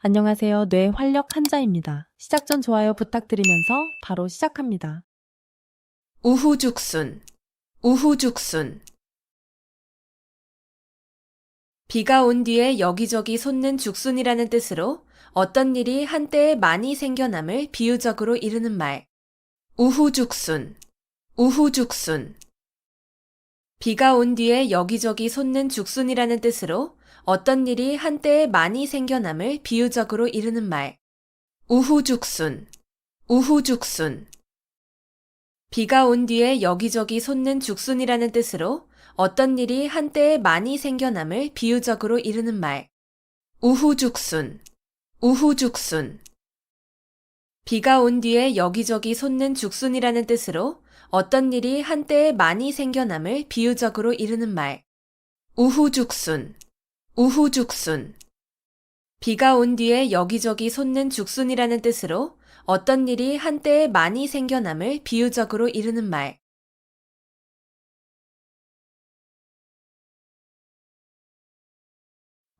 안녕하세요. 뇌 활력 한자입니다. 시작 전 좋아요 부탁드리면서 바로 시작합니다. 우후죽순, 우후죽순. 비가 온 뒤에 여기저기 솟는 죽순이라는 뜻으로 어떤 일이 한때에 많이 생겨남을 비유적으로 이르는 말. 우후죽순, 우후죽순. 비가 온 뒤에 여기저기 솟는 죽순이라는 뜻으로 어떤 일이 한때에 많이 생겨남을 비유적으로 이르는 말. 우후죽순, 우후죽순. 비가 온 뒤에 여기저기 솟는 죽순이라는 뜻으로 어떤 일이 한때에 많이 생겨남을 비유적으로 이르는 말. 우후죽순, 우후죽순. 비가 온 뒤에 여기저기 솟는 죽순이라는 뜻으로 어떤 일이 한때에 많이 생겨남을 비유적으로 이르는 말. 우후죽순, 우후죽순. 비가 온 뒤에 여기저기 솟는 죽순이라는 뜻으로 어떤 일이 한때에 많이 생겨남을 비유적으로 이르는 말.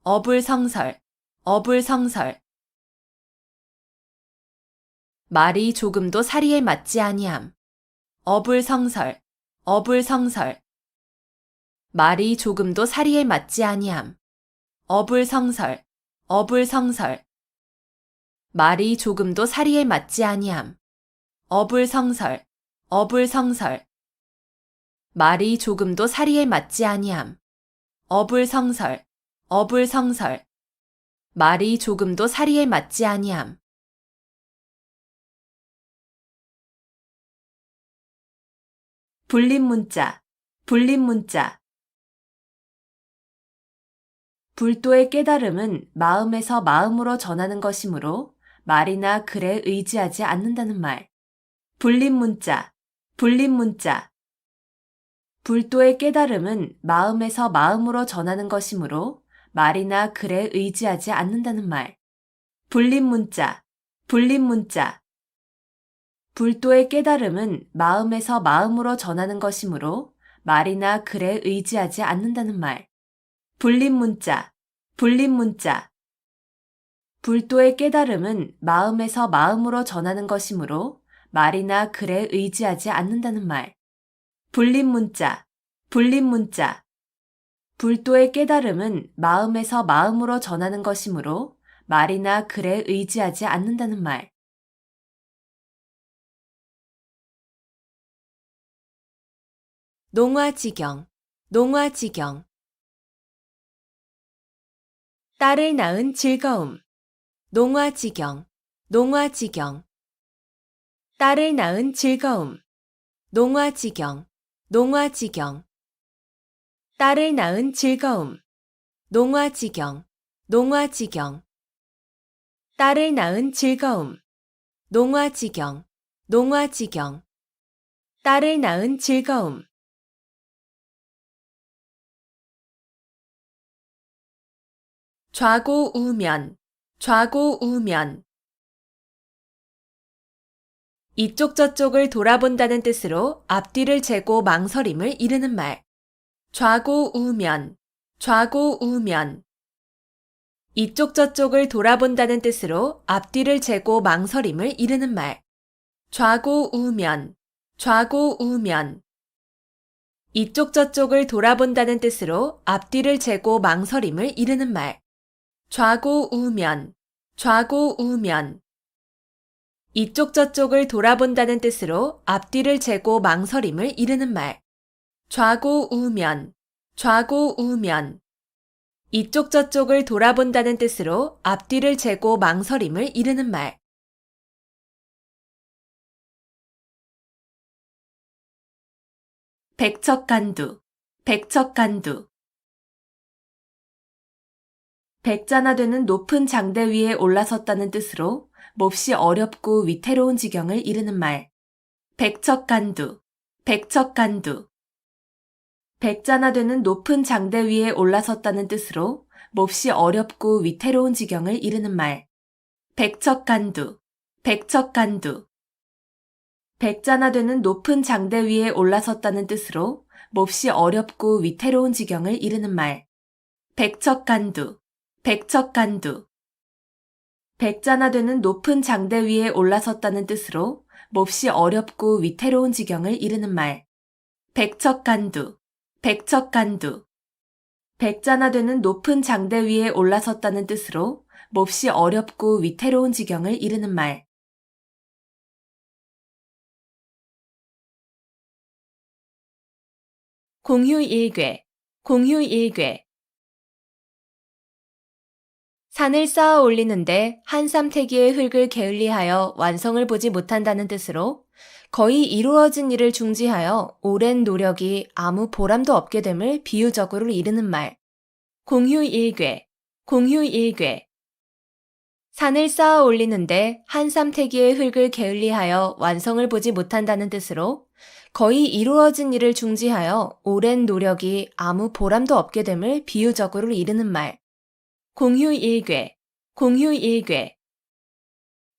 어불성설, 어불성설. 말이 조금도 사리에 맞지 아니함. 어불성설, 어불성설. 말이 조금도 사리에 맞지 아니함. 어불성설, 어불성설. 말이 조금도 사리에 맞지 아니함. 어불성설, 어불성설. 말이 조금도 사리에 맞지 아니함. 어불성설, 어불성설. 말이 조금도 사리에 맞지 아니함. 불림문자, 불림문자. 불도의 깨달음은 마음에서 마음으로 전하는 것이므로 말이나 글에 의지하지 않는다는 말. 불림문자, 불림문자. 불도의 깨달음은 마음에서 마음으로 전하는 것이므로 말이나 글에 의지하지 않는다는 말. 불림문자, 불림문자. 불도의 깨달음은 마음에서 마음으로 전하는 것이므로 말이나 글에 의지하지 않는다는 말. 불림문자, 불림문자. 불도의 깨달음은 마음에서 마음으로 전하는 것이므로 말이나 글에 의지하지 않는다는 말. 불림문자, 불림문자. 불도의 깨달음은 마음에서 마음으로 전하는 것이므로 말이나 글에 의지하지 않는다는 말. 농화지경, 농화지경. 딸을 낳은 즐거움. 농화지경, 농화지경. 딸을 낳은 즐거움. 농화지경, 농화지경. 딸을 낳은 즐거움. 농화지경, 농화지경. 딸을 낳은 즐거움. 농화지경, 농화지경. 딸을 낳은 즐거움. 좌고우면, 좌고우면. 이쪽 저쪽을 돌아본다는 뜻으로 앞뒤를 재고 망설임을 이르는 말. 좌고우면, 좌고우면. 이쪽 저쪽을 돌아본다는 뜻으로 앞뒤를 재고 망설임을 이르는 말. 좌고우면, 좌고우면. 이쪽 저쪽을 돌아본다는 뜻으로 앞뒤를 재고 망설임을 이르는 말. 좌고우면, 좌고우면. 이쪽 저쪽을 돌아본다는 뜻으로 앞뒤를 재고 망설임을 이르는 말. 좌고우면, 좌고우면. 이쪽 저쪽을 돌아본다는 뜻으로 앞뒤를 재고 망설임을 이르는 말. 백척간두, 백척간두. 백자나 되는 높은 장대 위에 올라섰다는 뜻으로 몹시 어렵고 위태로운 지경을 이르는 말. 백척간두, 백척간두. 백자나 되는 높은 장대 위에 올라섰다는 뜻으로 몹시 어렵고 위태로운 지경을 이르는 말. 백척간두, 백척간두. 백자나 되는 높은 장대 위에 올라섰다는 뜻으로 몹시 어렵고 위태로운 지경을 이르는 말. 백척간두, 백척간두. 백자나 되는 높은 장대 위에 올라섰다는 뜻으로 몹시 어렵고 위태로운 지경을 이르는 말. 백척간두, 백척간두. 백자나 되는 높은 장대 위에 올라섰다는 뜻으로 몹시 어렵고 위태로운 지경을 이르는 말. 공휴일괴, 공휴일괴. 산을 쌓아 올리는데 한삼태기의 흙을 게을리하여 완성을 보지 못한다는 뜻으로 거의 이루어진 일을 중지하여 오랜 노력이 아무 보람도 없게 됨을 비유적으로 이르는 말. 공휴일괴, 공휴일괴. 산을 쌓아 올리는데 한삼태기의 흙을 게을리하여 완성을 보지 못한다는 뜻으로 거의 이루어진 일을 중지하여 오랜 노력이 아무 보람도 없게 됨을 비유적으로 이르는 말. 공휴일괴, 공휴일괴.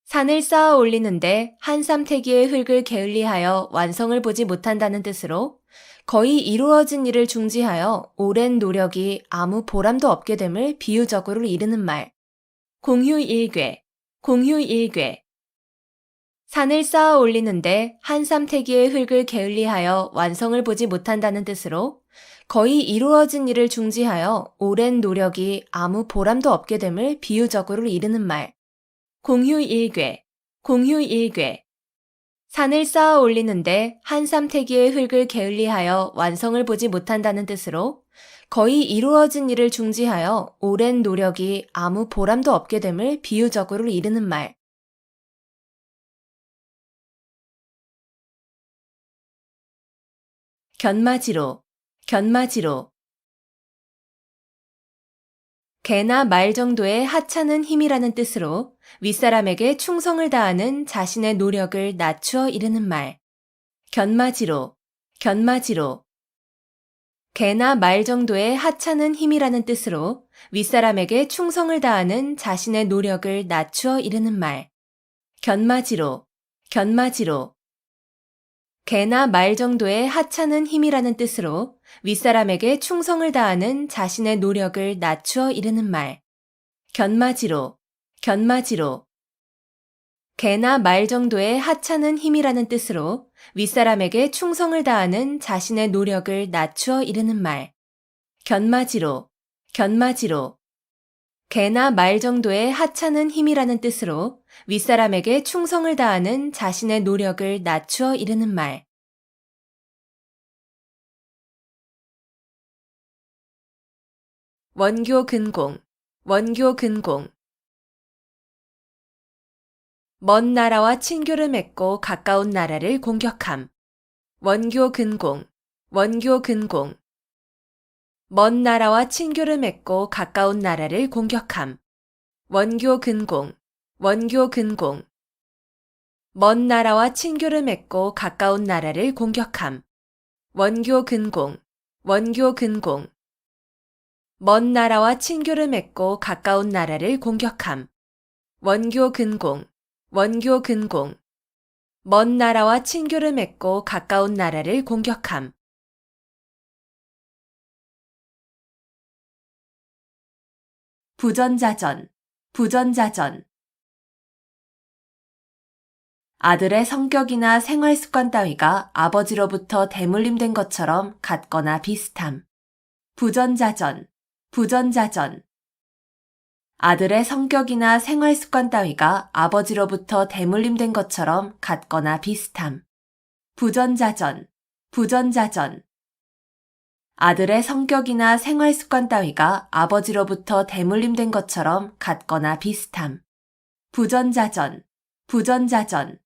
산을 쌓아 올리는데 한삼태기의 흙을 게을리하여 완성을 보지 못한다는 뜻으로 거의 이루어진 일을 중지하여 오랜 노력이 아무 보람도 없게 됨을 비유적으로 이르는 말. 공휴일괴, 공휴일괴. 산을 쌓아 올리는데 한삼태기의 흙을 게을리하여 완성을 보지 못한다는 뜻으로 거의 이루어진 일을 중지하여 오랜 노력이 아무 보람도 없게 됨을 비유적으로 이르는 말. 공휴일괴, 공휴일괴. 산을 쌓아 올리는데 한삼태기의 흙을 게을리하여 완성을 보지 못한다는 뜻으로 거의 이루어진 일을 중지하여 오랜 노력이 아무 보람도 없게 됨을 비유적으로 이르는 말. 견마지로, 견마지로. 개나 말 정도의 하찮은 힘이라는 뜻으로 윗사람에게 충성을 다하는 자신의 노력을 낮추어 이르는 말. 견마지로, 견마지로. 개나 말 정도의 하찮은 힘이라는 뜻으로 윗사람에게 충성을 다하는 자신의 노력을 낮추어 이르는 말. 견마지로, 견마지로. 개나 말 정도의 하찮은 힘이라는 뜻으로 윗사람에게 충성을 다하는 자신의 노력을 낮추어 이르는 말. 견마지로, 견마지로. 개나 말 정도의 하찮은 힘이라는 뜻으로 윗사람에게 충성을 다하는 자신의 노력을 낮추어 이르는 말. 견마지로, 견마지로. 개나 말 정도의 하찮은 힘이라는 뜻으로 윗사람에게 충성을 다하는 자신의 노력을 낮추어 이르는 말. 원교 근공, 원교 근공. 먼 나라와 친교를 맺고 가까운 나라를 공격함. 원교 근공, 원교 근공. 먼 나라와 친교를 맺고 가까운 나라를 공격함. 원교 근공, 원교 근공. 먼 나라와 친교를 맺고 가까운 나라를 공격함. 원교 근공, 원교 근공. 먼 나라와 친교를 맺고 가까운 나라를 공격함. 원교 근공, 원교 근공. 먼 나라와 친교를 맺고 가까운 나라를 공격함. 부전자전, 부전자전. 아들의 성격이나 생활 습관 따위가 아버지로부터 대물림된 것처럼 같거나 비슷함. 부전자전, 부전자전. 아들의 성격이나 생활 습관 따위가 아버지로부터 대물림된 것처럼 같거나 비슷함. 부전자전, 부전자전. 아들의 성격이나 생활 습관 따위가 아버지로부터 대물림된 것처럼 같거나 비슷함. 부전자전, 부전자전.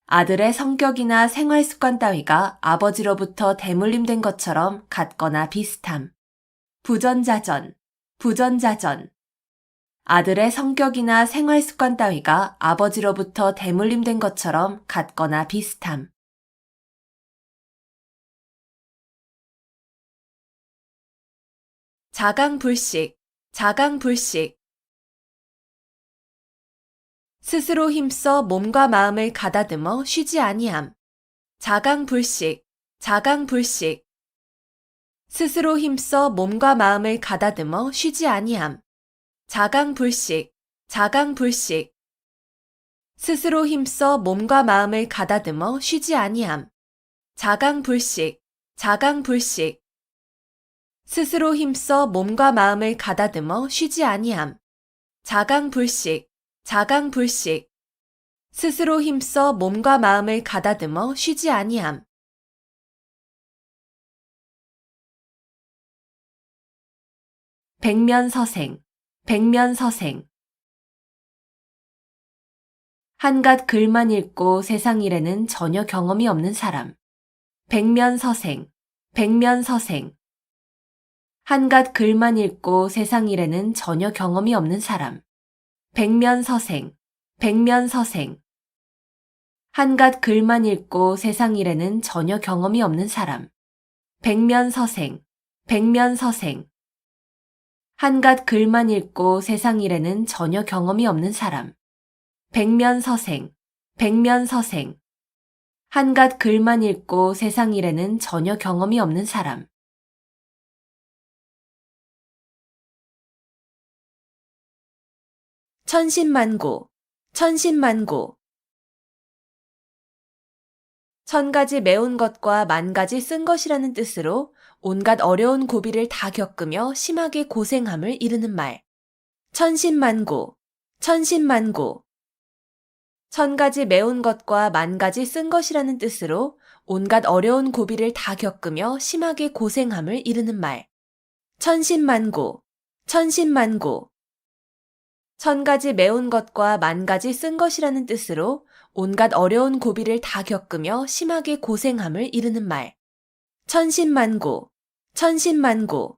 아들의 성격이나 생활 습관 따위가 아버지로부터 대물림된 것처럼 같거나 비슷함. 부전자전, 부전자전. 아들의 성격이나 생활 습관 따위가 아버지로부터 대물림된 것처럼 같거나 비슷함. 자강불식, 자강불식. 스스로 힘써 몸과 마음을 가다듬어 쉬지 아니함. 자강불식, 자강불식. 스스로 힘써 몸과 마음을 가다듬어 쉬지 아니함. 자강불식, 자강불식. 스스로 힘써 몸과 마음을 가다듬어 쉬지 아니함. 자강불식, 자강불식. 스스로 힘써 몸과 마음을 가다듬어 쉬지 아니함. 자강불식, 자강불식. 스스로 힘써 몸과 마음을 가다듬어 쉬지 아니함. 백면서생, 백면서생. 한갓 글만 읽고 세상 일에는 전혀 경험이 없는 사람. 백면서생, 백면서생. 한갓 글만 읽고 세상 일에는 전혀 경험이 없는 사람. 백면서생, 백면서생. 한갓 글만 읽고 세상 일에는 전혀 경험이 없는 사람. 백면서생, 백면서생. 한갓 글만 읽고 세상 일에는 전혀 경험이 없는 사람. 백면서생, 백면서생. 한갓 글만 읽고 세상 일에는 전혀 경험이 없는 사람. 천신만고, 천신만고. 천 가지 매운 것과 만 가지 쓴 것이라는 뜻으로 온갖 어려운 고비를 다 겪으며 심하게 고생함을 이르는 말. 천신만고, 천신만고. 천 가지 매운 것과 만 가지 쓴 것이라는 뜻으로 온갖 어려운 고비를 다 겪으며 심하게 고생함을 이르는 말. 천신만고, 천신만고. 천 가지 매운 것과 만 가지 쓴 것이라는 뜻으로 온갖 어려운 고비를 다 겪으며 심하게 고생함을 이르는 말. 천신만고, 천신만고.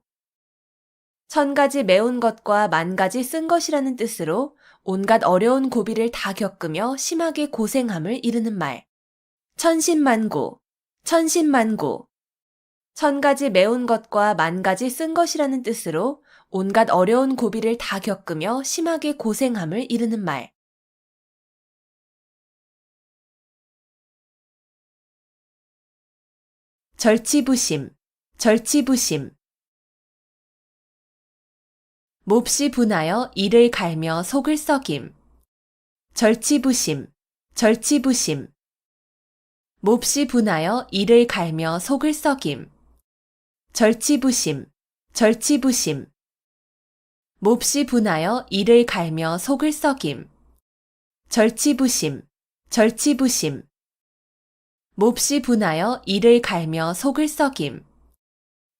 천 가지 매운 것과 만 가지 쓴 것이라는 뜻으로 온갖 어려운 고비를 다 겪으며 심하게 고생함을 이르는 말. 천신만고, 천신만고. 천 가지 매운 것과 만 가지 쓴 것이라는 뜻으로 온갖 어려운 고비를 다 겪으며 심하게 고생함을 이르는 말. 절치부심, 절치부심. 몹시 분하여 이를 갈며 속을 썩임. 절치부심, 절치부심. 몹시 분하여 이를 갈며 속을 썩임. 절치부심, 절치부심. 몹시 분하여 이를 갈며 속을 썩임. 절치부심, 절치부심. 몹시 분하여 이를 갈며 속을 썩임.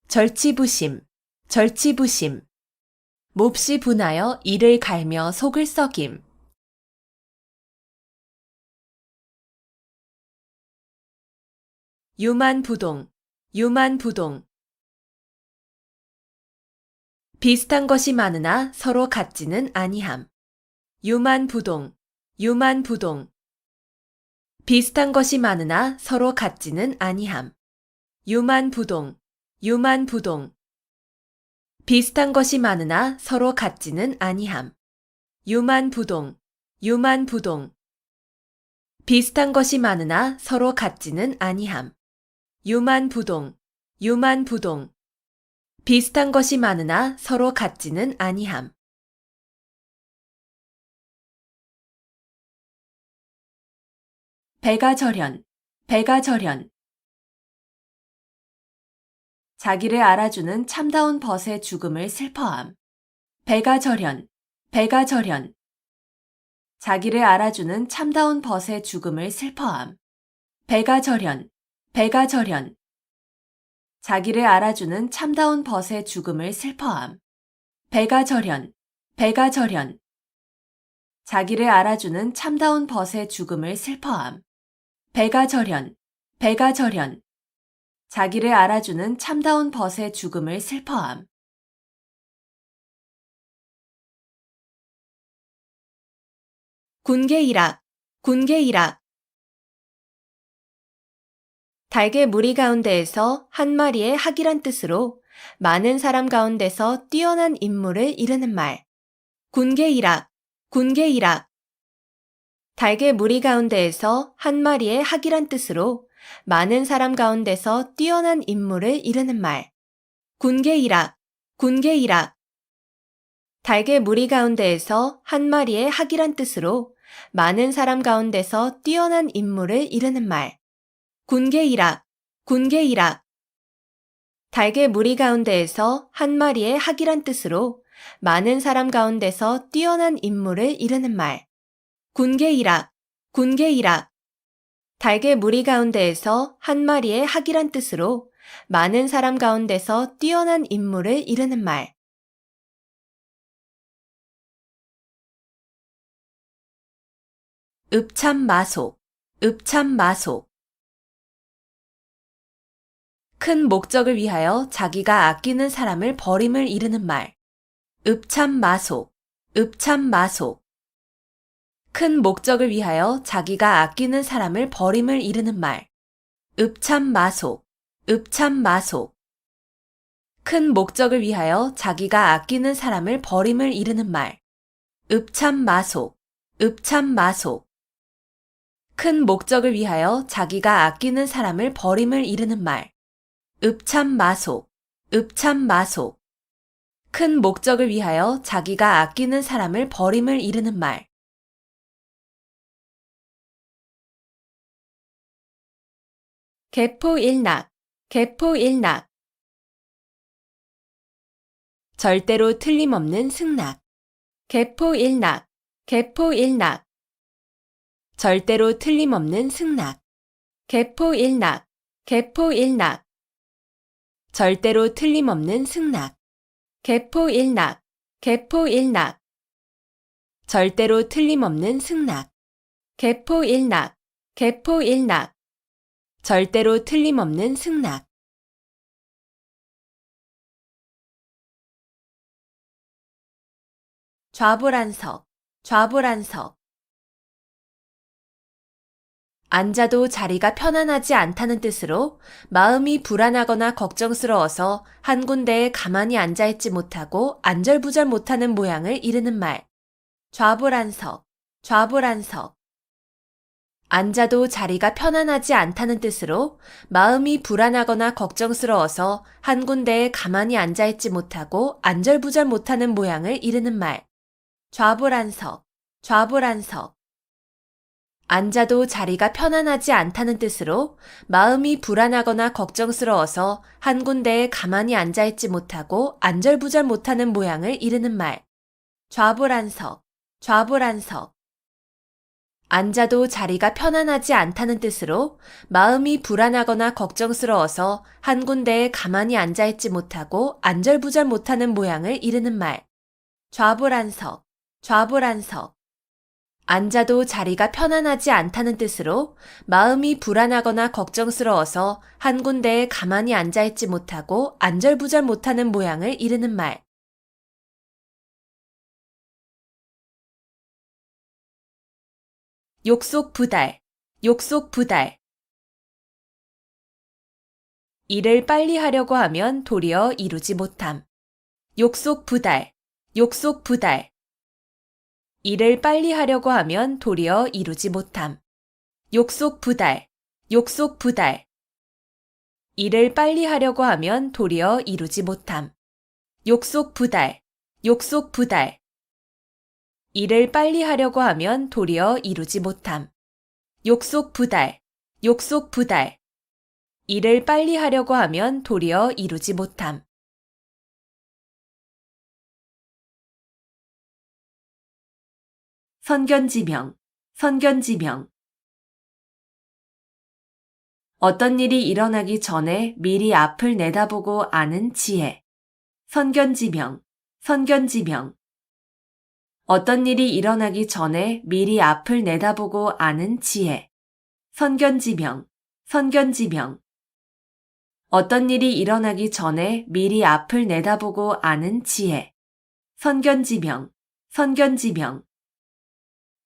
절치부심, 절치부심. 몹시 분하여 이를 갈며 속을 썩임. 유만부동, 유만부동. 비슷한 것이 많으나 서로 같지는 아니함. 유만부동, 유만부동. 비슷한 것이 많으나 서로 같지는 아니함. 유만부동, 유만부동. 비슷한 것이 많으나 서로 같지는 아니함. 유만부동, 유만부동. 비슷한 것이 많으나 서로 같지는 아니함. 유만부동, 유만부동. 비슷한 것이 많으나 서로 같지는 아니함. 배가절현, 배가절현. 자기를 알아주는 참다운 벗의 죽음을 슬퍼함. 배가절현, 배가절현. 자기를 알아주는 참다운 벗의 죽음을 슬퍼함. 배가절현, 배가절현. 자기를 알아주는 참다운 벗의 죽음을 슬퍼함. 배가절현, 배가절현. 자기를 알아주는 참다운 벗의 죽음을 슬퍼함. 배가절현, 배가절현. 자기를 알아주는 참다운 벗의 죽음을 슬퍼함. 군계일학, 군계일학. 달개 무리 가운데에서 한 마리의 학이란 뜻으로 많은 사람 가운데서 뛰어난 인물을 이르는 말. 군계일학, 군계일학. 달개 무리 가운데에서 한 마리의 학이란 뜻으로 많은 사람 가운데서 뛰어난 인물을 이르는 말. 군계일학, 군계일학. 달개 무리 가운데에서 한 마리의 학이란 뜻으로 많은 사람 가운데서 뛰어난 인물을 이르는 말. 군계일학, 군계일학. 달개 무리 가운데에서 한 마리의 학이란 뜻으로 많은 사람 가운데서 뛰어난 인물을 이르는 말. 군계일학, 군계일학. 달개 무리 가운데에서 한 마리의 학이란 뜻으로 많은 사람 가운데서 뛰어난 인물을 이르는 말. 읍참마속, 읍참마속. 큰 목적을 위하여 자기가 아끼는 사람을 버림을 이르는 말. 읍참마속, 읍참마속. 큰 목적을 위하여 자기가 아끼는 사람을 버림을 이르는 말. 읍참마속, 읍참마속. 큰 목적을 위하여 자기가 아끼는 사람을 버림을 이르는 말. 읍참마속, 읍참마속. 큰 목적을 위하여 자기가 아끼는 사람을 버림을 이르는 말. 읍참마속, 읍참마속. 큰 목적을 위하여 자기가 아끼는 사람을 버림을 이르는 말. 개포일낙, 개포일낙. 절대로 틀림없는 승낙. 개포일낙, 개포일낙. 절대로 틀림없는 승낙. 개포일낙, 개포일낙. 절대로 틀림없는 승낙. 개포일낙, 개포일낙. 절대로 틀림없는 승낙. 개포일낙, 개포일낙. 절대로 틀림없는 승낙. 좌불안석, 좌불안석. 앉아도 자리가 편안하지 않다는 뜻으로 마음이 불안하거나 걱정스러워서 한 군데에 가만히 앉아있지 못하고 안절부절 못하는 모양을 이르는 말. 좌불안석, 좌불안석. 앉아도 자리가 편안하지 않다는 뜻으로 마음이 불안하거나 걱정스러워서 한 군데에 가만히 앉아있지 못하고 안절부절 못하는 모양을 이르는 말. 좌불안석, 좌불안석. 앉아도 자리가 편안하지 않다는 뜻으로 마음이 불안하거나 걱정스러워서 한 군데에 가만히 앉아있지 못하고 안절부절 못하는 모양을 이르는 말. 좌불안석, 좌불안석. 앉아도 자리가 편안하지 않다는 뜻으로 마음이 불안하거나 걱정스러워서 한 군데에 가만히 앉아있지 못하고 안절부절 못하는 모양을 이르는 말. 좌불안석, 좌불안석. 앉아도 자리가 편안하지 않다는 뜻으로 마음이 불안하거나 걱정스러워서 한 군데에 가만히 앉아있지 못하고 안절부절 못하는 모양을 이르는 말. 욕속부달, 욕속부달. 일을 빨리 하려고 하면 도리어 이루지 못함. 욕속부달, 욕속부달. 일을 빨리 하려고 하면 도리어 이루지 못함. 욕속부달, 욕속부달. 일을 빨리 하려고 하면 도리어 이루지 못함. 욕속부달, 욕속부달. 일을 빨리 하려고 하면 도리어 이루지 못함. 욕속부달, 욕속부달. 일을 빨리 하려고 하면 도리어 이루지 못함. 선견지명, 선견지명. 어떤 일이 일어나기 전에 미리 앞을 내다보고 아는 지혜. 선견지명, 선견지명. 어떤 일이 일어나기 전에 미리 앞을 내다보고 아는 지혜. 선견지명, 선견지명. 어떤 일이 일어나기 전에 미리 앞을 내다보고 아는 지혜. 선견지명, 선견지명.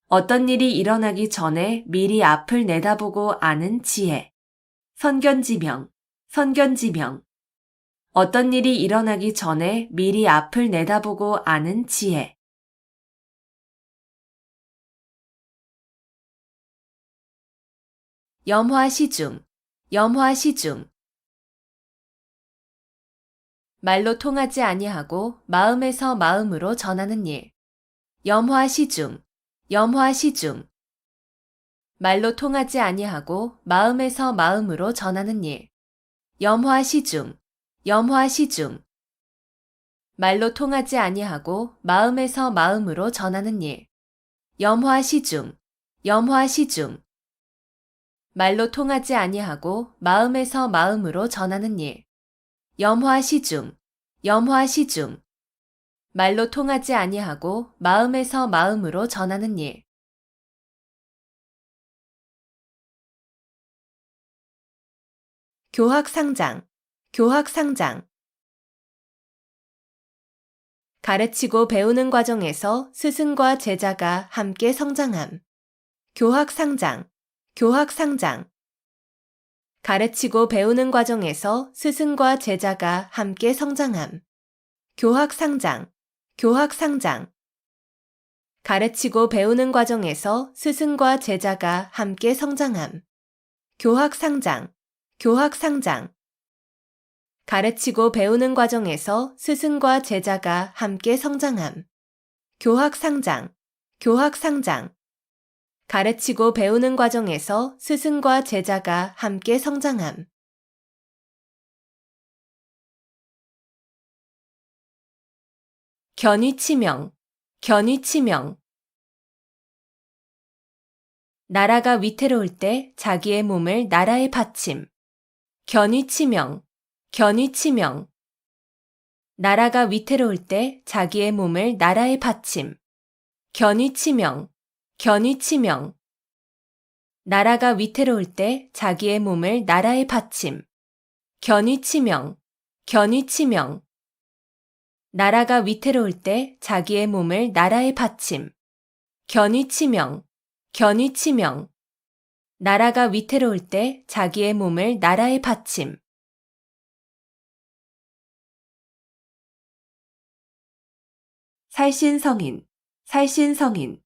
어떤 일이 일어나기 전에 미리 앞을 내다보고 아는 지혜. 선견지명, 선견지명. 어떤 일이 일어나기 전에 미리 앞을 내다보고 아는 지혜. 염화시중, 염화시중. 말로 통하지 아니하고 마음에서 마음으로 전하는 일. 염화시중, 염화시중. 말로 통하지 아니하고 마음에서 마음으로 전하는 일. 염화시중, 염화시중. 말로 통하지 아니하고 마음에서 마음으로 전하는 일. 염화시중, 염화시중. 말로 통하지 아니하고 마음에서 마음으로 전하는 일. 염화시중, 염화시중. 말로 통하지 아니하고 마음에서 마음으로 전하는 일. 교학상장, 교학상장. 가르치고 배우는 과정에서 스승과 제자가 함께 성장함. 교학상장, 교학상장. 가르치고 배우는 과정에서 스승과 제자가 함께 성장함. 교학상장, 교학상장. 가르치고 배우는 과정에서 스승과 제자가 함께 성장함. 교학상장, 교학상장. 가르치고 배우는 과정에서 스승과 제자가 함께 성장함. 교학상장, 교학상장. 가르치고 배우는 과정에서 스승과 제자가 함께 성장함. 견위치명, 견위치명. 나라가 위태로울 때 자기의 몸을 나라에 바침. 견위치명, 견위치명. 나라가 위태로울 때 자기의 몸을 나라에 바침. 견위치명, 견위치명. 나라가 위태로울 때 자기의 몸을 나라에 바침. 견위치명, 견위치명. 나라가 위태로울 때 자기의 몸을 나라에 바침. 견위치명, 견위치명. 나라가 위태로울 때 자기의 몸을 나라에 바침. 살신성인, 살신성인.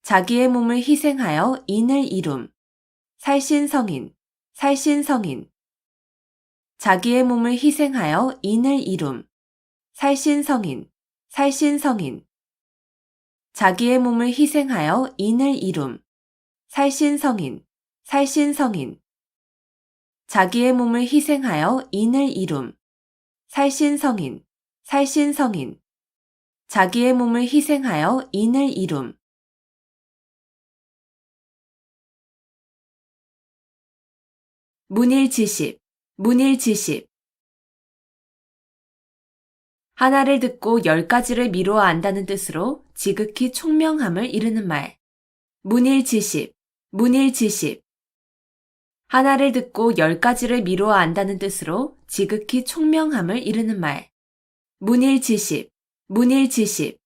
자기의 몸을 희생하여 인을 이룸. 살신성인, 살신성인. 자기의 몸을 희생하여 인을 이룸. 살신성인, 살신성인. 자기의 몸을 희생하여 인을 이룸. 살신성인, 살신성인. 자기의 몸을 희생하여 인을 이룸. 살신성인, 살신성인. 자기의 몸을 희생하여 인을 이룸. 문일지십, 문일지십. 하나를 듣고 10가지를 미루어 안다는 뜻으로 지극히 총명함을 이르는 말. 문일지십, 문일지십. 하나를 듣고 10가지를 미루어 안다는 뜻으로 지극히 총명함을 이르는 말. 문일지십, 문일지십.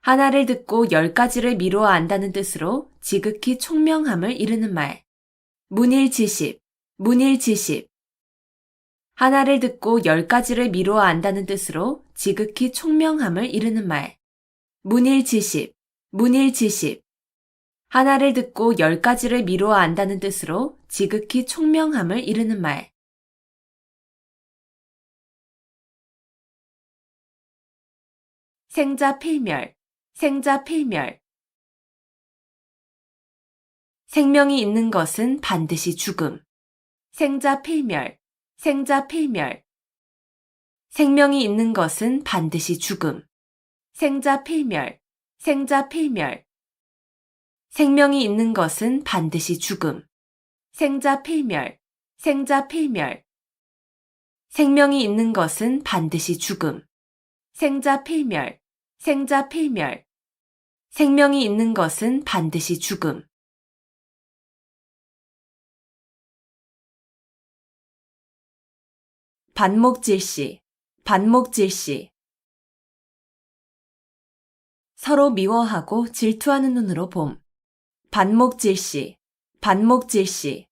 하나를 듣고 10가지를 미루어 안다는 뜻으로 지극히 총명함을 이르는 말. 문일지십, 문일지십. 하나를 듣고 10가지를 미루어 안다는 뜻으로 지극히 총명함을 이르는 말. 문일지십, 문일지십. 하나를 듣고 10가지를 미루어 안다는 뜻으로 지극히 총명함을 이르는 말. 생자필멸, 생자필멸. 생명이 있는 것은 반드시 죽음. 생자필멸, 생자필멸. 생명이 있는 것은 반드시 죽음. 생자필멸, 생자필멸. 생명이 있는 것은 반드시 죽음. 생자필멸, 생자필멸. 생명이 있는 것은 반드시 죽음. 생자필멸, 생자필멸. 생명이 있는 것은 반드시 죽음. 반목질시, 반목질시. 서로 미워하고 질투하는 눈으로 봄. 반목질시, 반목질시.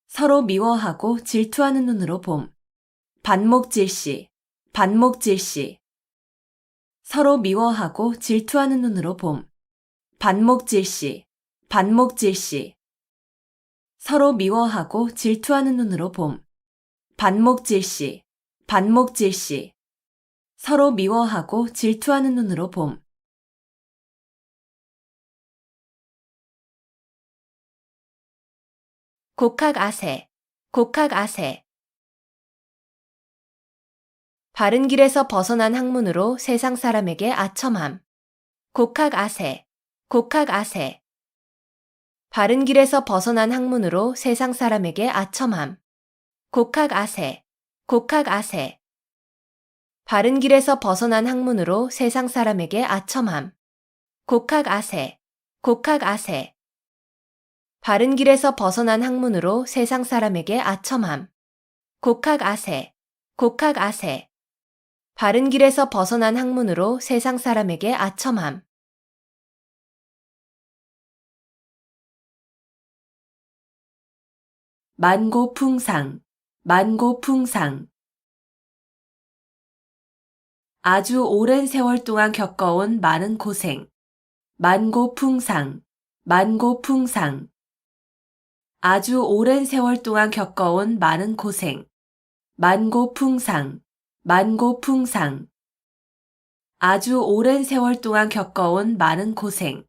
서로 미워하고 질투하는 눈으로 봄. 반목질시, 반목질시. 서로 미워하고 질투하는 눈으로 봄. 반목질시, 반목질시. 서로 미워하고 질투하는 눈으로 봄. 반목질시, 반목질시. 서로 미워하고 질투하는 눈으로 봄. 곡학아세, 곡학아세. 바른 길에서 벗어난 학문으로 세상 사람에게 아첨함. 곡학아세, 곡학아세. 바른 길에서 벗어난 학문으로 세상 사람에게 아첨함. 곡학아세, 곡학아세. 바른 길에서 벗어난 학문으로 세상 사람에게 아첨함. 곡학아세, 곡학아세. 바른 길에서 벗어난 학문으로 세상 사람에게 아첨함. 곡학아세, 곡학아세. 바른 길에서 벗어난 학문으로 세상 사람에게 아첨함. 만고풍상, 만고풍상. 아주 오랜 세월 동안 겪어온 많은 고생. 만고풍상, 만고풍상. 아주 오랜 세월 동안 겪어온 많은 고생. 만고풍상, 만고풍상. 아주 오랜 세월 동안 겪어온 많은 고생.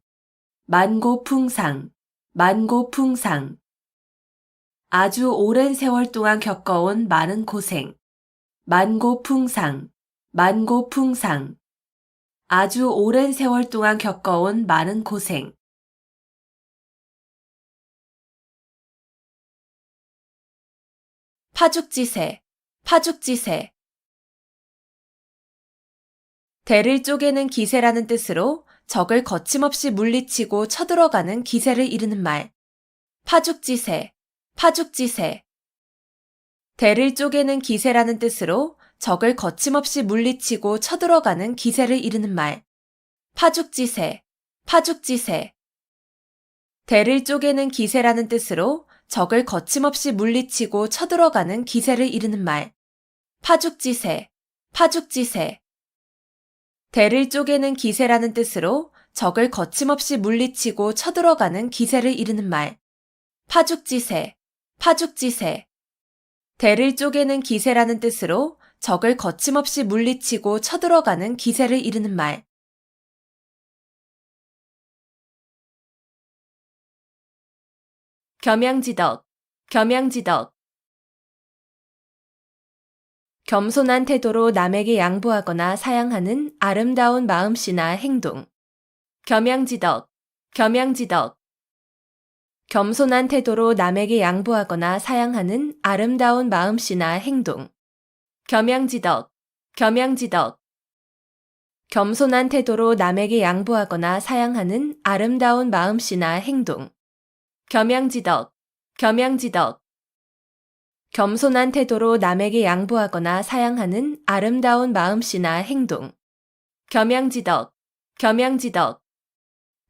만고풍상, 만고풍상. 아주 오랜 세월 동안 겪어온 많은 고생. 만고풍상, 만고풍상. 아주 오랜 세월 동안 겪어온 많은 고생. 파죽지세, 파죽지세. 대를 쪼개는 기세라는 뜻으로 적을 거침없이 물리치고 쳐들어가는 기세를 이르는 말. 파죽지세, 파죽지세. 대를 쪼개는 기세라는 뜻으로 적을 거침없이 물리치고 쳐들어가는 기세를 이르는 말. 파죽지세, 파죽지세. 대를 쪼개는 기세라는 뜻으로 적을 거침없이 물리치고 쳐들어가는 기세를 이르는 말. 파죽지세, 파죽지세. 대를 쪼개는 기세라는 뜻으로 적을 거침없이 물리치고 쳐들어가는 기세를 이르는 말. 파죽지세, 파죽지세. 대를 쪼개는 기세라는 뜻으로 적을 거침없이 물리치고 쳐들어가는 기세를 이르는 말. 겸양지덕, 겸양지덕. 겸손한 태도로 남에게 양보하거나 사양하는 아름다운 마음씨나 행동. 겸양지덕, 겸양지덕. 겸손한 태도로 남에게 양보하거나 사양하는 아름다운 마음씨나 행동. 겸양지덕, 겸양지덕. 겸손한 태도로 남에게 양보하거나 사양하는 아름다운 마음씨나 행동. 겸양지덕, 겸양지덕. 겸손한 태도로 남에게 양보하거나 사양하는 아름다운 마음씨나 행동. 겸양지덕, 겸양지덕.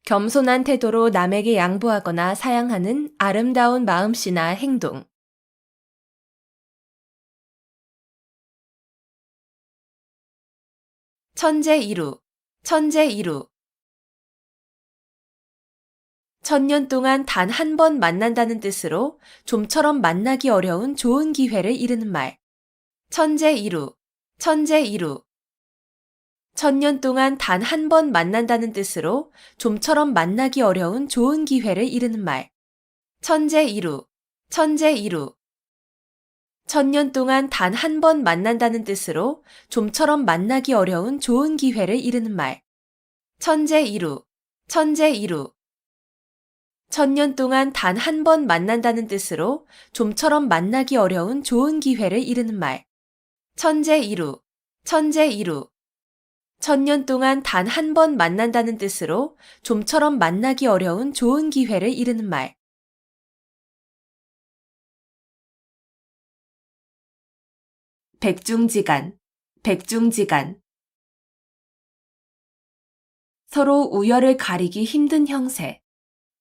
겸손한 태도로 남에게 양보하거나 사양하는 아름다운 마음씨나 행동. 천재이루, 천재이루. 천년 동안 단 한 번 만난다는 뜻으로 좀처럼 만나기 어려운 좋은 기회를 이르는 말. 천재이루, 천재이루. 천년 동안 단 한 번 만난다는 뜻으로 좀처럼 만나기 어려운 좋은 기회를 이르는 말. 천재이루, 천재이루. 천년 동안 단 한 번 만난다는 뜻으로 좀처럼 만나기 어려운 좋은 기회를 이르는 말. 천재이루, 천재이루. 천년 동안 단 한 번 만난다는 뜻으로 좀처럼 만나기 어려운 좋은 기회를 이르는 말. 천재이루, 천재이루. 천년 동안 단 한 번 만난다는 뜻으로 좀처럼 만나기 어려운 좋은 기회를 이르는 말. 백중지간, 백중지간. 서로 우열을 가리기 힘든 형세.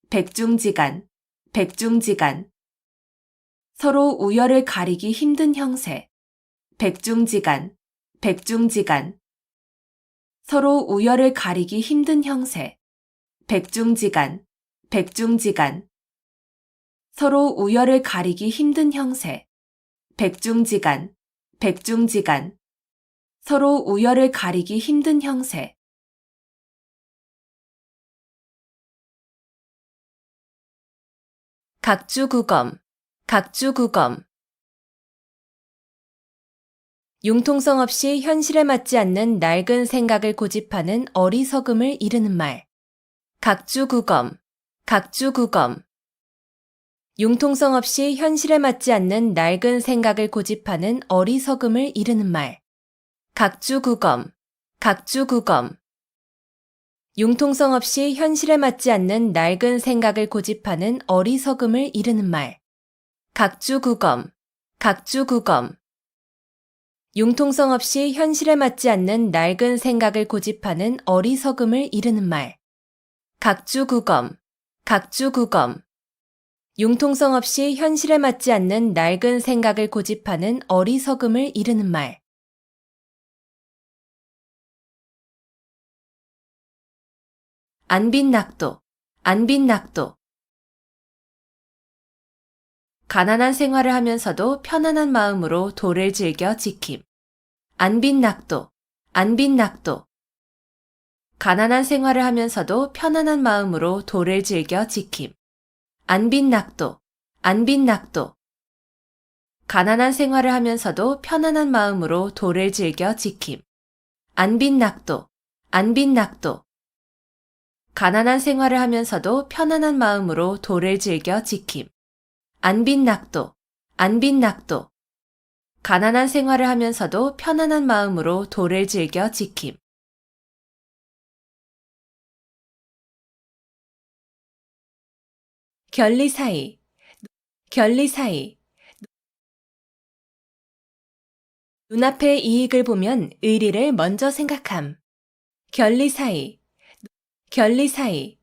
백중지간, 백중지간. 서로 우열을 가리기 힘든 형세. 백중지간, 백중지간. 서로 우열을 가리기 힘든 형세. 백중지간, 백중지간. 서로 우열을 가리기 힘든 형세. 백중지간, 백중지간. 서로 우열을 가리기 힘든 형세. 각주구검, 각주구검. 융통성 없이 현실에 맞지 않는 낡은 생각을 고집하는 어리석음을 이르는 말. 각주구검, 각주구검. 융통성 없이 현실에 맞지 않는 낡은 생각을 고집하는 어리석음을 이르는 말. 각주구검, 각주구검. 융통성 없이 현실에 맞지 않는 낡은 생각을 고집하는 어리석음을 이르는 말. 각주구검, 각주구검. 융통성 없이 현실에 맞지 않는 낡은 생각을 고집하는 어리석음을 이르는 말. 각주구검, 각주구검. 융통성 없이 현실에 맞지 않는 낡은 생각을 고집하는 어리석음을 이르는 말. 안빈낙도, 안빈낙도. 가난한 생활을 하면서도 편안한 마음으로 도를 즐겨 지킴. 안빈낙도, 안빈낙도. 가난한 생활을 하면서도 편안한 마음으로 도를 즐겨 지킴. 안빈낙도, 안빈낙도. 가난한 생활을 하면서도 편안한 마음으로 도를 즐겨 지킴. 안빈낙도, 안빈낙도. 가난한 생활을 하면서도 편안한 마음으로 도를 즐겨 지킴. 안빈낙도, 안빈낙도. 가난한 생활을 하면서도 편안한 마음으로 도를 즐겨 지킴. 결리사이, 결리사이. 눈앞의 이익을 보면 의리를 먼저 생각함. 결리사이, 결리사이.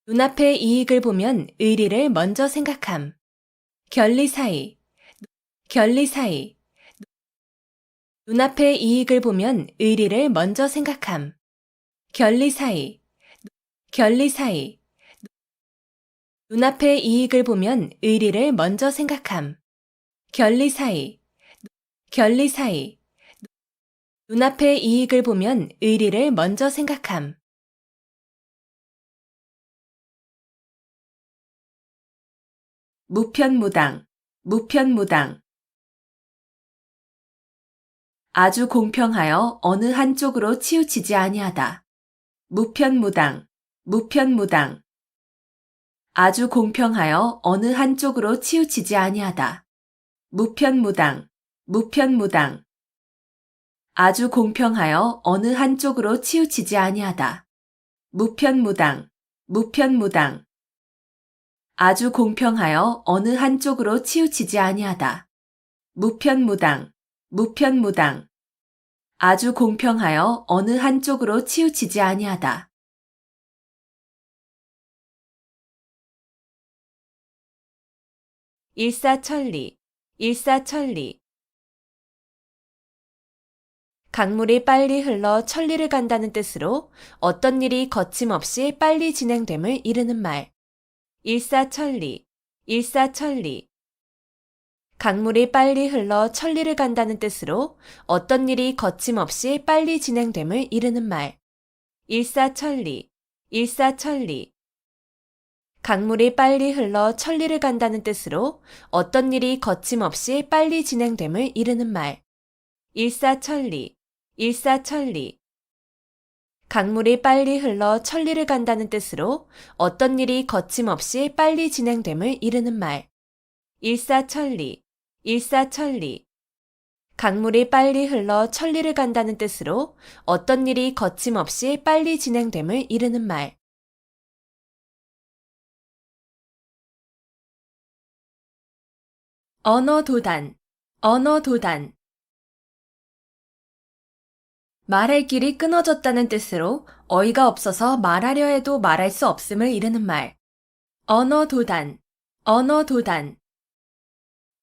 눈앞의 이익을 보면 의리를 먼저 생각함. 결리사이, 결리사이. 눈앞의 이익을 보면 의리를 먼저 생각함. 결리사이, 결리사이. 눈앞의 이익을 보면 의리를 먼저 생각함. 결리사이, 결리사이. 눈앞의 이익을 보면 의리를 먼저 생각함. 무편무당, 무편무당. 아주 공평하여 어느 한쪽으로 치우치지 아니하다. 무편무당, 무편무당. 아주 공평하여 어느 한쪽으로 치우치지 아니하다. 무편무당, 무편무당. 아주 공평하여 어느 한쪽으로 치우치지 아니하다. 무편무당, 무편무당. 아주 공평하여 어느 한쪽으로 치우치지 아니하다. 무편무당, 무편무당. 아주 공평하여 어느 한쪽으로 치우치지 아니하다. 일사천리, 일사천리. 강물이 빨리 흘러 천리를 간다는 뜻으로 어떤 일이 거침없이 빨리 진행됨을 이르는 말. 일사천리, 일사천리. 강물이 빨리 흘러 천리를 간다는 뜻으로 어떤 일이 거침없이 빨리 진행됨을 이르는 말. 일사천리, 일사천리. 강물이 빨리 흘러 천리를 간다는 뜻으로 어떤 일이 거침없이 빨리 진행됨을 이르는 말. 일사천리, 일사천리. 강물이 빨리 흘러 천리를 간다는 뜻으로 어떤 일이 거침없이 빨리 진행됨을 이르는 말. 일사천리, 일사천리. 강물이 빨리 흘러 천리를 간다는 뜻으로 어떤 일이 거침없이 빨리 진행됨을 이르는 말. 언어도단, 언어도단. 말할 길이 끊어졌다는 뜻으로 어이가 없어서 말하려 해도 말할 수 없음을 이르는 말. 언어도단, 언어도단.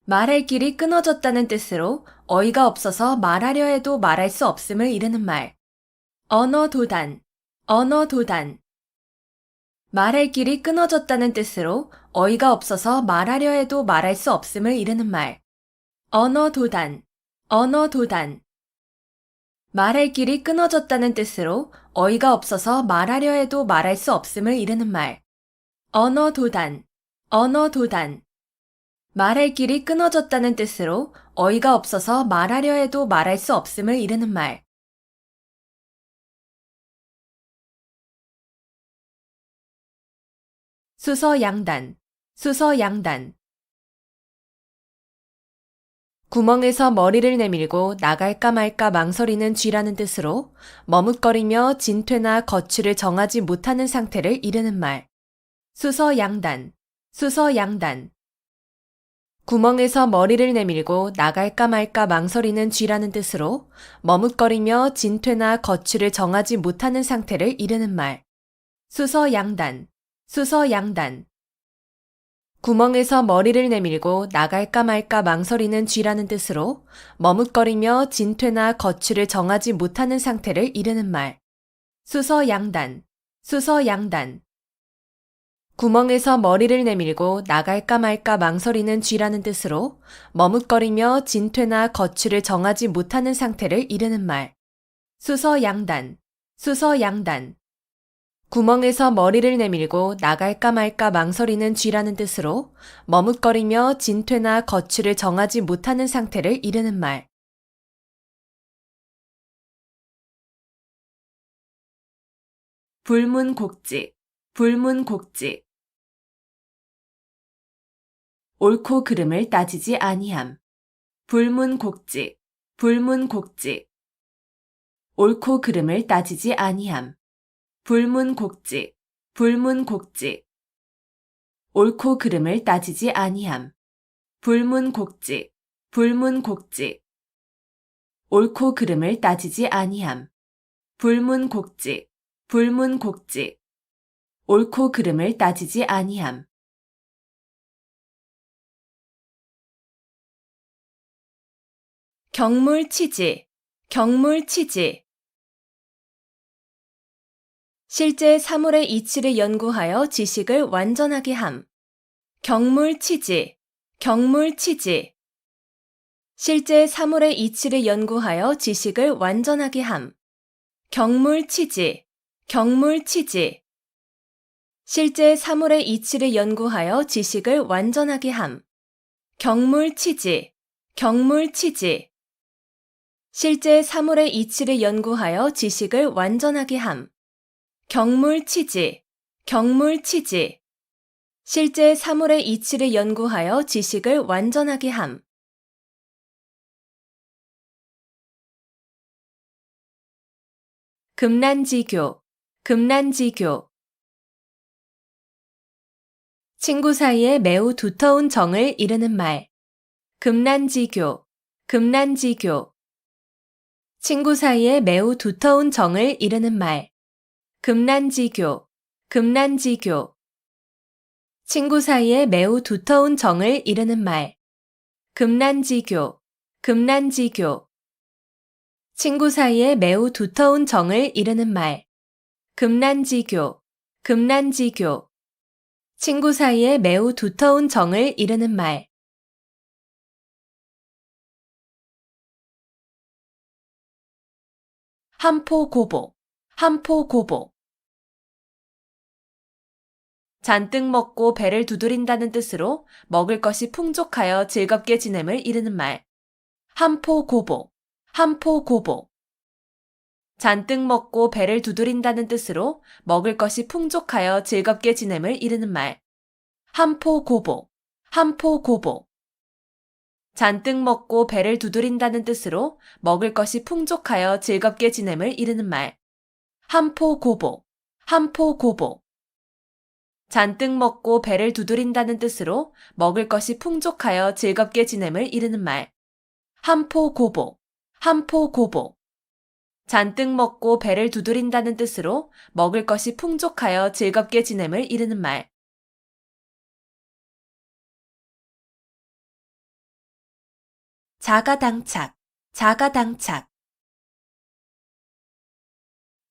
말할 길이 끊어졌다는 뜻으로 어이가 없어서 말하려 해도 말할 수 없음을 이르는 말. 언어도단, 언어도단. 말할 길이 끊어졌다는 뜻으로 어이가 없어서 말하려 해도 말할 수 없음을 이르는 말. 언어도단, 언어도단. 말할 길이 끊어졌다는 뜻으로 어이가 없어서 말하려 해도 말할 수 없음을 이르는 말. 언어도단, 언어도단. 말할 길이 끊어졌다는 뜻으로 어이가 없어서 말하려 해도 말할 수 없음을 이르는 말. 수서양단, 수서양단. 구멍에서 머리를 내밀고 나갈까 말까 망설이는 쥐라는 뜻으로 머뭇거리며 진퇴나 거취를 정하지 못하는 상태를 이르는 말. 수서양단, 수서양단. 구멍에서 머리를 내밀고 나갈까 말까 망설이는 쥐라는 뜻으로 머뭇거리며 진퇴나 거취를 정하지 못하는 상태를 이르는 말. 수서양단, 수서양단. 구멍에서 머리를 내밀고 나갈까 말까 망설이는 쥐라는 뜻으로 머뭇거리며 진퇴나 거취를 정하지 못하는 상태를 이르는 말. 수서양단, 수서양단. 구멍에서 머리를 내밀고 나갈까 말까 망설이는 쥐라는 뜻으로 머뭇거리며 진퇴나 거취를 정하지 못하는 상태를 이르는 말. 수서양단, 수서양단. 구멍에서 머리를 내밀고 나갈까 말까 망설이는 쥐라는 뜻으로 머뭇거리며 진퇴나 거취를 정하지 못하는 상태를 이르는 말. 불문곡지, 불문곡지. 옳고 그름을 따지지 아니함. 불문곡지, 불문곡지. 옳고 그름을 따지지 아니함. 불문곡지, 불문곡지. 옳고 그름을 따지지 아니함. 불문곡지, 불문곡지. 옳고 그름을 따지지 아니함. 불문곡지, 불문곡지. 옳고 그름을 따지지 아니함. 경물치지, 경물치지. 실제 사물의 이치를 연구하여 지식을 완전하게 함. 경물치지, 경물치지. 실제 사물의 이치를 연구하여 지식을 완전하게 함. 경물치지, 경물치지. 실제 사물의 이치를 연구하여 지식을 완전하게 함. 경물치지, 경물치지. 실제 사물의 이치를 연구하여 지식을 완전하게 함. 경물치지, 경물치지. 실제 사물의 이치를 연구하여 지식을 완전하게 함. 금난지교, 금난지교. 친구 사이에 매우 두터운 정을 이르는 말. 금난지교, 금난지교. 친구 사이에 매우 두터운 정을 이르는 말. 금난지교, 금난지교. 친구 사이에 매우 두터운 정을 이르는 말. 금난지교, 금난지교. 친구 사이에 매우 두터운 정을 이르는 말. 금난지교, 금난지교. 친구 사이에 매우 두터운 정을 이르는 말. 한포고복, 한포고복. 잔뜩 먹고 배를 두드린다는 뜻으로 먹을 것이 풍족하여 즐겁게 지냄을 이르는 말. 한포고복, 한포고복. 잔뜩 먹고 배를 두드린다는 뜻으로 먹을 것이 풍족하여 즐겁게 지냄을 이르는 말. 한포고복, 한포고복. 잔뜩 먹고 배를 두드린다는 뜻으로 먹을 것이 풍족하여 즐겁게 지냄을 이르는 말. 한포고복, 한포고복. 잔뜩 먹고 배를 두드린다는 뜻으로 먹을 것이 풍족하여 즐겁게 지냄을 이르는 말. 한포고복, 한포고복. 잔뜩 먹고 배를 두드린다는 뜻으로 먹을 것이 풍족하여 즐겁게 지냄을 이르는 말. 자가당착, 자가당착.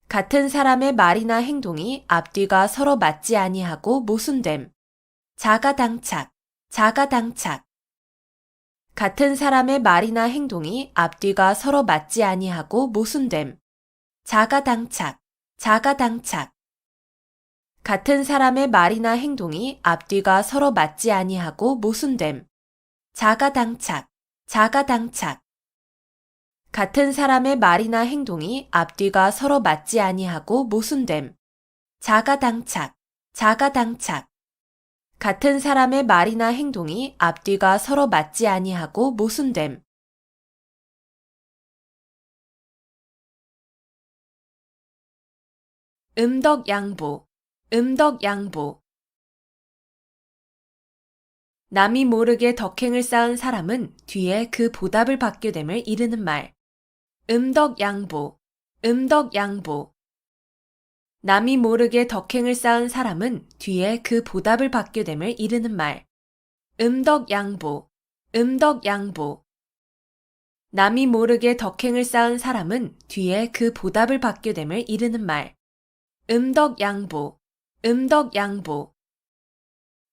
같은 사람의 말이나 행동이 앞뒤가 서로 맞지 아니하고 모순됨. 자가당착, 자가당착. 같은 사람의 말이나 행동이 앞뒤가 서로 맞지 아니하고 모순됨. 자가당착, 자가당착. 같은 사람의 말이나 행동이 앞뒤가 서로 맞지 아니하고 모순됨. 자가당착, 자가당착. 같은 사람의 말이나 행동이 앞뒤가 서로 맞지 아니하고 모순됨. 자가당착, 자가당착. 같은 사람의 말이나 행동이 앞뒤가 서로 맞지 아니하고 모순됨. 음덕양보, 음덕양보. 남이 모르게 덕행을 쌓은 사람은 뒤에 그 보답을 받게 됨을 이르는 말. 음덕양보, 음덕양보. 남이 모르게 덕행을 쌓은 사람은 뒤에 그 보답을 받게 됨을 이르는 말. 음덕양보, 음덕양보. 남이 모르게 덕행을 쌓은 사람은 뒤에 그 보답을 받게 됨을 이르는 말. 음덕양보, 음덕양보.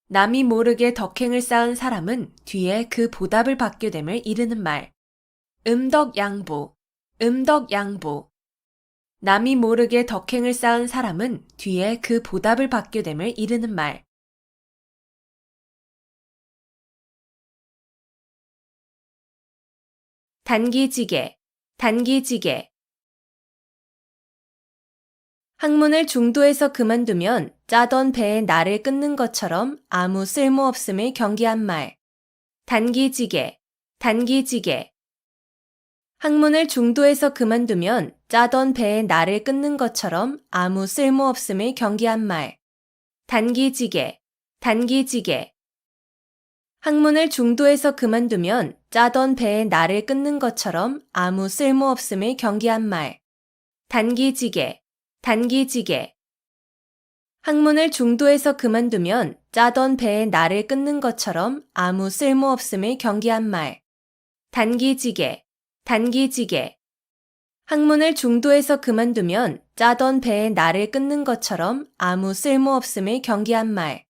남이 모르게 덕행을 쌓은 사람은 뒤에 그 보답을 받게 됨을 이르는 말. 음덕양보, 음덕양보. 남이 모르게 덕행을 쌓은 사람은 뒤에 그 보답을 받게 됨을 이르는 말. 단기지개, 단기지개. 학문을 중도에서 그만두면 짜던 배에 나를 끊는 것처럼 아무 쓸모없음을 경계한 말. 단기지개, 단기지개. 학문을 중도에서 그만두면 짜던 배에 나를 끊는 것처럼 아무 쓸모없음을 경계한 말. 단기지개, 단기지개. 학문을 중도에서 그만두면 짜던 배에 나를 끊는 것처럼 아무 쓸모없음을 경계한 말. 단기지개, 단기지개. 학문을 중도에서 그만두면 짜던 배에 나를 끊는 것처럼 아무 쓸모없음을 경계한 말. 단기지개, 단기지개. 학문을 중도에서 그만두면 짜던 배에 나를 끊는 것처럼 아무 쓸모없음을 경계한 말.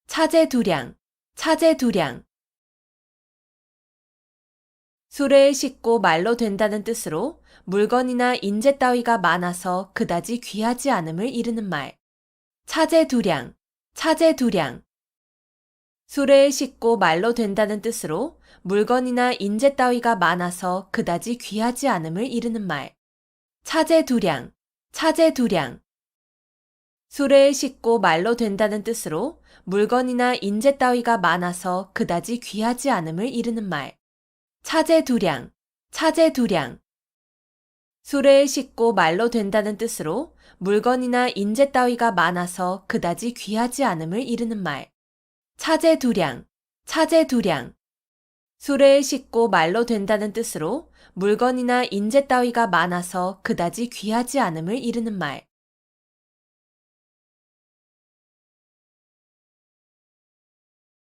차제두량, 차제두량. 수레에 싣고 말로 된다는 뜻으로 물건이나 인재 따위가 많아서 그다지 귀하지 않음을 이르는 말. 차제두량, 차제두량. 수레에 싣고 말로 된다는 뜻으로 물건이나 인재 따위가 많아서 그다지 귀하지 않음을 이르는 말. 차제두량, 차제두량. 수레에 싣고 말로 된다는 뜻으로 물건이나 인재 따위가 많아서 그다지 귀하지 않음을 이르는 말. 차제두량, 차제두량. 수레에 싣고 말로 된다는 뜻으로 물건이나 인재 따위가 많아서 그다지 귀하지 않음을 이르는 말. 차제두량, 차제두량. 수레에 싣고 말로 된다는 뜻으로 물건이나 인재 따위가 많아서 그다지 귀하지 않음을 이르는 말.